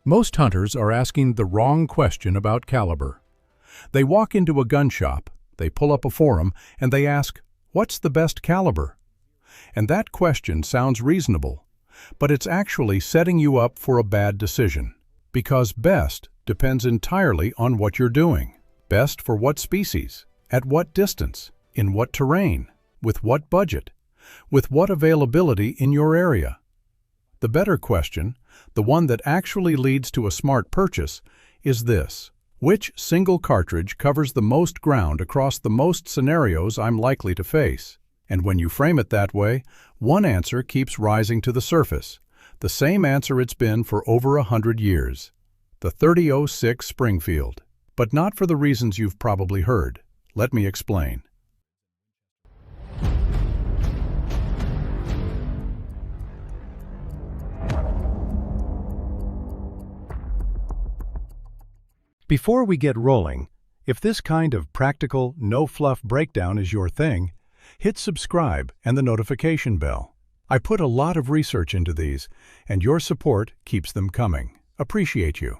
Most hunters are asking the wrong question about caliber. They walk into a gun shop, they pull up a forum, and they ask, "What's the best caliber?" And that question sounds reasonable, but it's actually setting you up for a bad decision. Because best depends entirely on what you're doing. Best for what species? At what distance? In what terrain? With what budget? With what availability in your area? The better question, the one that actually leads to a smart purchase, is this: which single cartridge covers the most ground across the most scenarios I'm likely to face? And when you frame it that way, one answer keeps rising to the surface, the same answer it's been for over 100 years. The 3006 Springfield. But not for the reasons you've probably heard. Let me explain. Before we get rolling, if this kind of practical, no-fluff breakdown is your thing, hit subscribe and the notification bell. I put a lot of research into these, and your support keeps them coming. Appreciate you.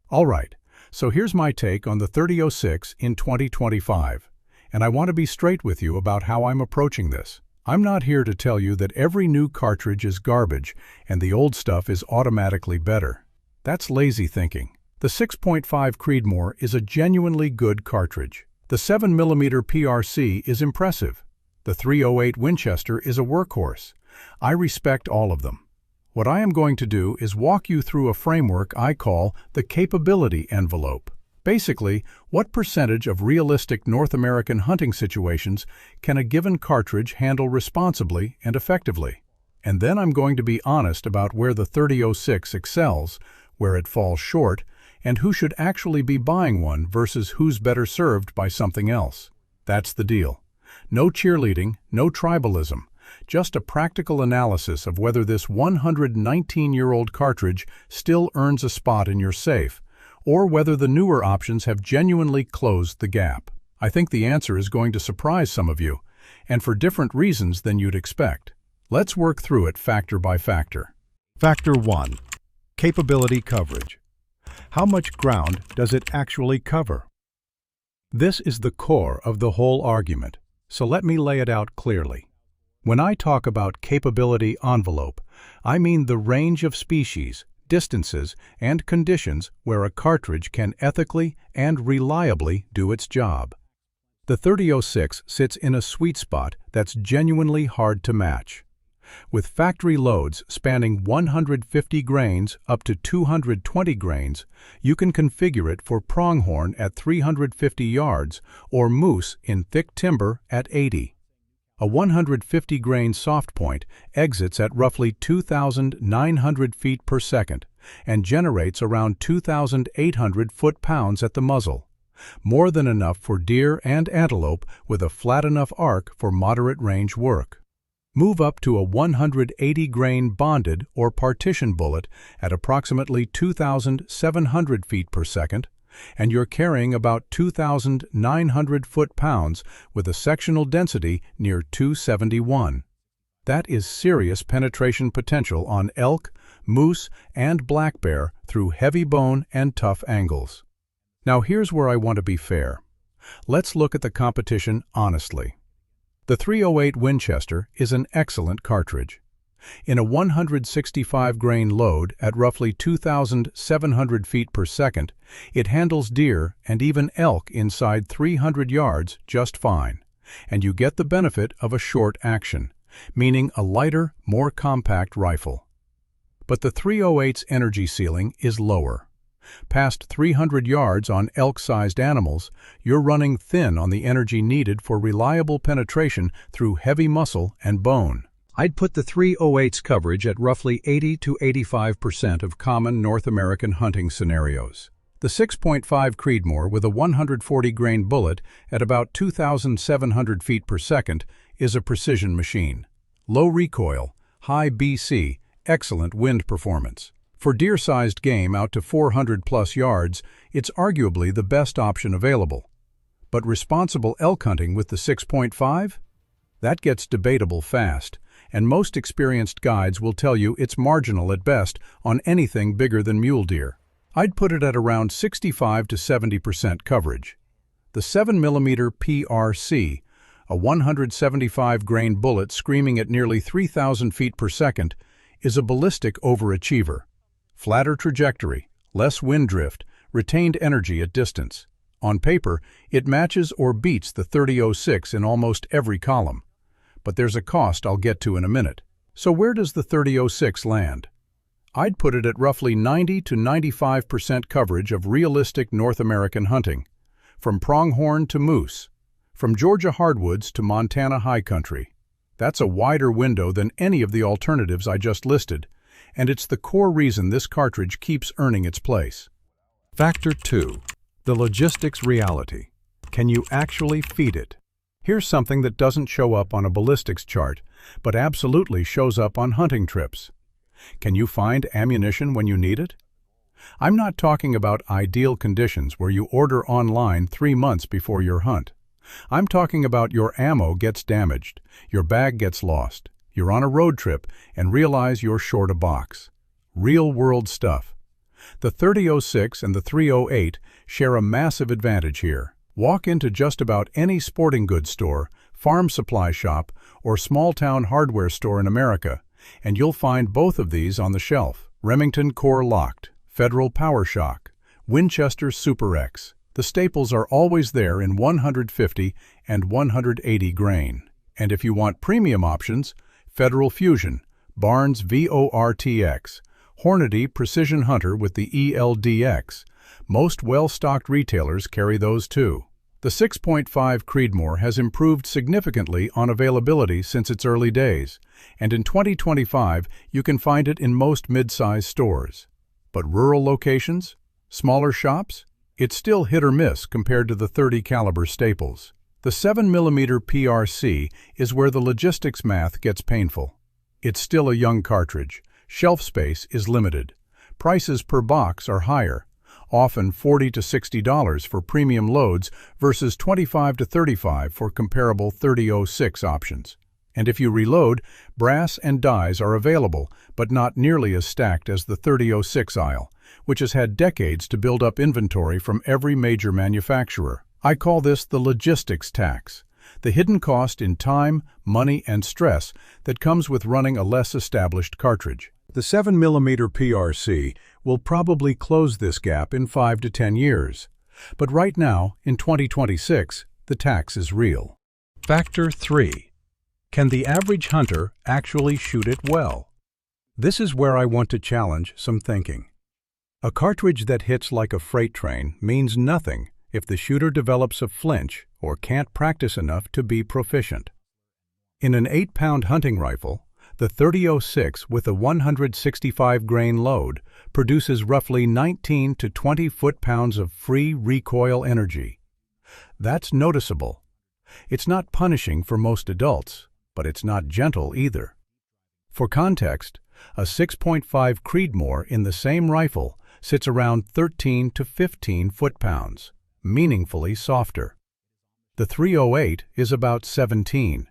All right, so here's my take on the 3006 in 2025, and I want to be straight with you about how I'm approaching this. I'm not here to tell you that every new cartridge is garbage and the old stuff is automatically better. That's lazy thinking. The 6.5 Creedmoor is a genuinely good cartridge. The 7mm PRC is impressive. The 308 Winchester is a workhorse. I respect all of them. What I am going to do is walk you through a framework I call the capability envelope. Basically, what percentage of realistic North American hunting situations can a given cartridge handle responsibly and effectively? And then I'm going to be honest about where the 3006 excels, where it falls short, and who should actually be buying one versus who's better served by something else. That's the deal. No cheerleading, no tribalism, just a practical analysis of whether this 119-year-old cartridge still earns a spot in your safe, or whether the newer options have genuinely closed the gap. I think the answer is going to surprise some of you, and for different reasons than you'd expect. Let's work through it factor by factor. Factor 1. Capability coverage. How much ground does it actually cover? This is the core of the whole argument, so let me lay it out clearly. When I talk about capability envelope, I mean the range of species, distances, and conditions where a cartridge can ethically and reliably do its job. The 3006 sits in a sweet spot that's genuinely hard to match. With factory loads spanning 150 grains up to 220 grains, you can configure it for pronghorn at 350 yards or moose in thick timber at 80. A 150-grain soft point exits at roughly 2,900 feet per second and generates around 2,800 foot-pounds at the muzzle, more than enough for deer and antelope with a flat enough arc for moderate range work. Move up to a 180-grain bonded or partition bullet at approximately 2,700 feet per second, and you're carrying about 2,900 foot-pounds with a sectional density near 271. That is serious penetration potential on elk, moose, and black bear through heavy bone and tough angles. Now here's where I want to be fair. Let's look at the competition honestly. The 308 Winchester is an excellent cartridge. In a 165-grain load at roughly 2,700 feet per second, it handles deer and even elk inside 300 yards just fine, and you get the benefit of a short action, meaning a lighter, more compact rifle. But the 308's energy ceiling is lower. Past 300 yards on elk-sized animals, you're running thin on the energy needed for reliable penetration through heavy muscle and bone. I'd put the 308's coverage at roughly 80 to 85% of common North American hunting scenarios. The 6.5 Creedmoor with a 140-grain bullet at about 2,700 feet per second is a precision machine. Low recoil, high BC, excellent wind performance. For deer-sized game out to 400-plus yards, it's arguably the best option available. But responsible elk hunting with the 6.5? That gets debatable fast, and most experienced guides will tell you it's marginal at best on anything bigger than mule deer. I'd put it at around 65 to 70% coverage. The 7mm PRC, a 175-grain bullet screaming at nearly 3,000 feet per second, is a ballistic overachiever. Flatter trajectory, less wind drift, retained energy at distance. On paper, it matches or beats the 30-06 in almost every column. But there's a cost I'll get to in a minute. So where does the 30-06 land? I'd put it at roughly 90 to 95% coverage of realistic North American hunting, from pronghorn to moose, from Georgia hardwoods to Montana high country. That's a wider window than any of the alternatives I just listed, and it's the core reason this cartridge keeps earning its place. Factor 2. The logistics reality. Can you actually feed it? Here's something that doesn't show up on a ballistics chart, but absolutely shows up on hunting trips. Can you find ammunition when you need it? I'm not talking about ideal conditions where you order online 3 months before your hunt. I'm talking about your ammo gets damaged, your bag gets lost, you're on a road trip and realize you're short a box. Real-world stuff. The 30-06 and the 308 share a massive advantage here. Walk into just about any sporting goods store, farm supply shop, or small-town hardware store in America, and you'll find both of these on the shelf. Remington Core Locked, Federal Power Shock, Winchester Super X. The staples are always there in 150 and 180 grain. And if you want premium options, Federal Fusion, Barnes VORTX, Hornady Precision Hunter with the ELDX. Most well-stocked retailers carry those too. The 6.5 Creedmoor has improved significantly on availability since its early days, and in 2025 you can find it in most mid-size stores. But rural locations? Smaller shops? It's still hit or miss compared to the 30 caliber staples. The 7mm PRC is where the logistics math gets painful. It's still a young cartridge. Shelf space is limited. Prices per box are higher, often $40 to $60 for premium loads versus $25 to $35 for comparable 30-06 options. And if you reload, brass and dies are available, but not nearly as stacked as the 30-06 aisle, which has had decades to build up inventory from every major manufacturer. I call this the logistics tax, the hidden cost in time, money, and stress that comes with running a less established cartridge. The 7mm PRC will probably close this gap in 5 to 10 years. But right now, in 2026, the tax is real. Factor 3. Can the average hunter actually shoot it well? This is where I want to challenge some thinking. A cartridge that hits like a freight train means nothing if the shooter develops a flinch or can't practice enough to be proficient. In an 8-pound hunting rifle, the 30-06 with a 165-grain load produces roughly 19 to 20 foot-pounds of free recoil energy. That's noticeable. It's not punishing for most adults, but it's not gentle either. For context, a 6.5 Creedmoor in the same rifle sits around 13 to 15 foot-pounds, meaningfully softer. The 308 is about 17,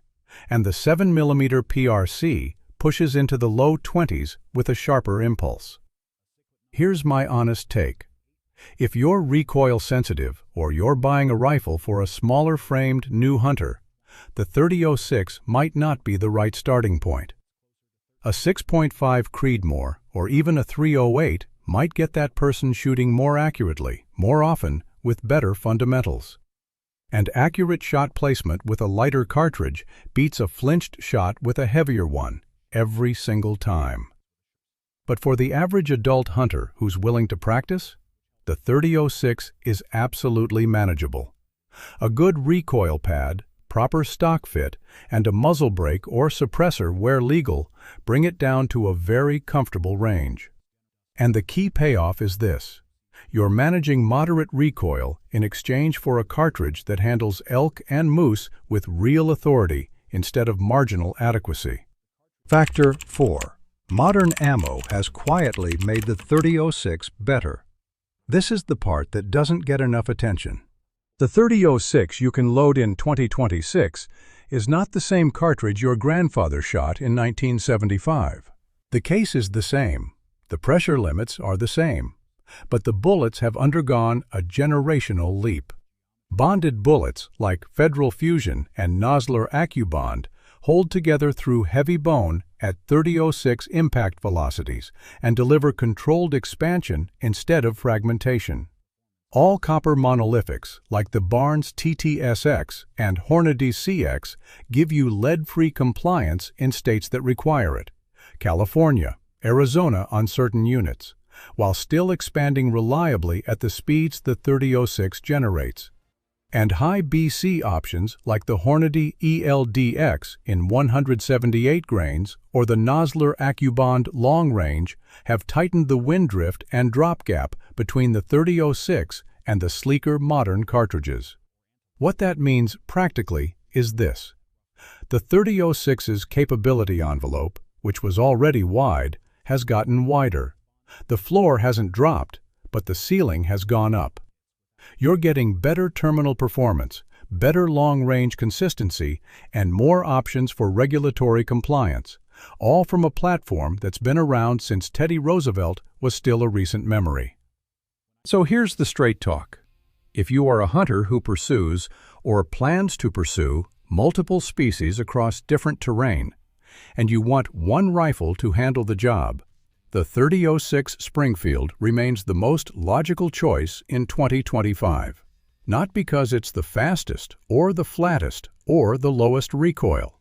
and the 7mm PRC pushes into the low 20s with a sharper impulse. Here's my honest take. If you're recoil sensitive or you're buying a rifle for a smaller framed new hunter, the 30-06 might not be the right starting point. A 6.5 Creedmoor or even a 308 might get that person shooting more accurately, more often, with better fundamentals. And accurate shot placement with a lighter cartridge beats a flinched shot with a heavier one every single time. But for the average adult hunter who's willing to practice, the 30-06 is absolutely manageable. A good recoil pad, proper stock fit, and a muzzle brake or suppressor where legal bring it down to a very comfortable range. And the key payoff is this. You're managing moderate recoil in exchange for a cartridge that handles elk and moose with real authority instead of marginal adequacy. Factor 4. Modern ammo has quietly made the 30-06 better. This is the part that doesn't get enough attention. The 30-06 you can load in 2026 is not the same cartridge your grandfather shot in 1975. The case is the same, the pressure limits are the same, but the bullets have undergone a generational leap. Bonded bullets, like Federal Fusion and Nosler AccuBond, hold together through heavy bone at 30.06 impact velocities and deliver controlled expansion instead of fragmentation. All copper monolithics, like the Barnes TTSX and Hornady CX, give you lead-free compliance in states that require it, California, Arizona on certain units, while still expanding reliably at the speeds the 30.06 generates. And high BC options like the Hornady ELDX in 178 grains or the Nosler AccuBond Long Range have tightened the wind drift and drop gap between the 30.06 and the sleeker modern cartridges. What that means practically is this. The 30.06's capability envelope, which was already wide, has gotten wider. The floor hasn't dropped, but the ceiling has gone up. You're getting better terminal performance, better long-range consistency, and more options for regulatory compliance, all from a platform that's been around since Teddy Roosevelt was still a recent memory. So here's the straight talk. If you are a hunter who pursues, or plans to pursue, multiple species across different terrain, and you want one rifle to handle the job, the 30.06 Springfield remains the most logical choice in 2025. Not because it's the fastest, or the flattest, or the lowest recoil,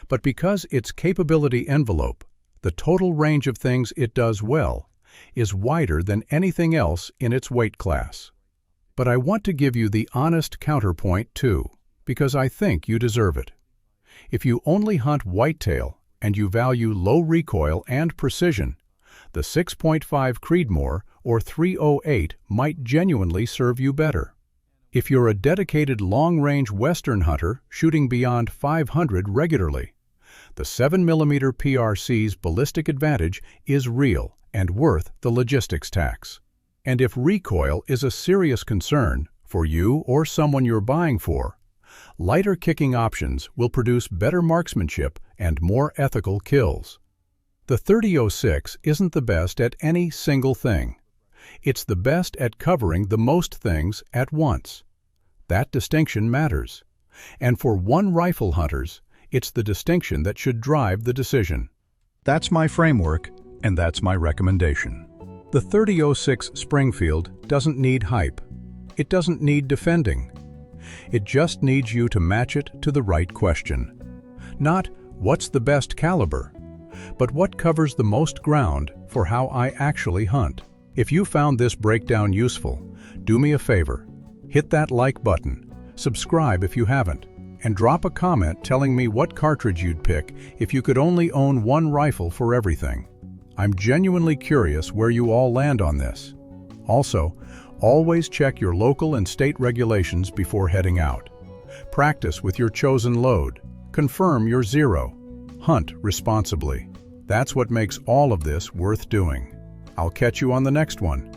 but because its capability envelope, the total range of things it does well, is wider than anything else in its weight class. But I want to give you the honest counterpoint too, because I think you deserve it. If you only hunt whitetail and you value low recoil and precision, the 6.5 Creedmoor or 308 might genuinely serve you better. If you're a dedicated long-range Western hunter shooting beyond 500 regularly, the 7mm PRC's ballistic advantage is real and worth the logistics tax. And if recoil is a serious concern for you or someone you're buying for, lighter kicking options will produce better marksmanship and more ethical kills. The 30.06 isn't the best at any single thing. It's the best at covering the most things at once. That distinction matters. And for one rifle hunters, it's the distinction that should drive the decision. That's my framework, and that's my recommendation. The 30.06 Springfield doesn't need hype. It doesn't need defending. It just needs you to match it to the right question. Not, what's the best caliber? But what covers the most ground for how I actually hunt. If you found this breakdown useful, do me a favor. Hit that like button, subscribe if you haven't, and drop a comment telling me what cartridge you'd pick if you could only own one rifle for everything. I'm genuinely curious where you all land on this. Also, always check your local and state regulations before heading out. Practice with your chosen load. Confirm your zero. Hunt responsibly. That's what makes all of this worth doing. I'll catch you on the next one.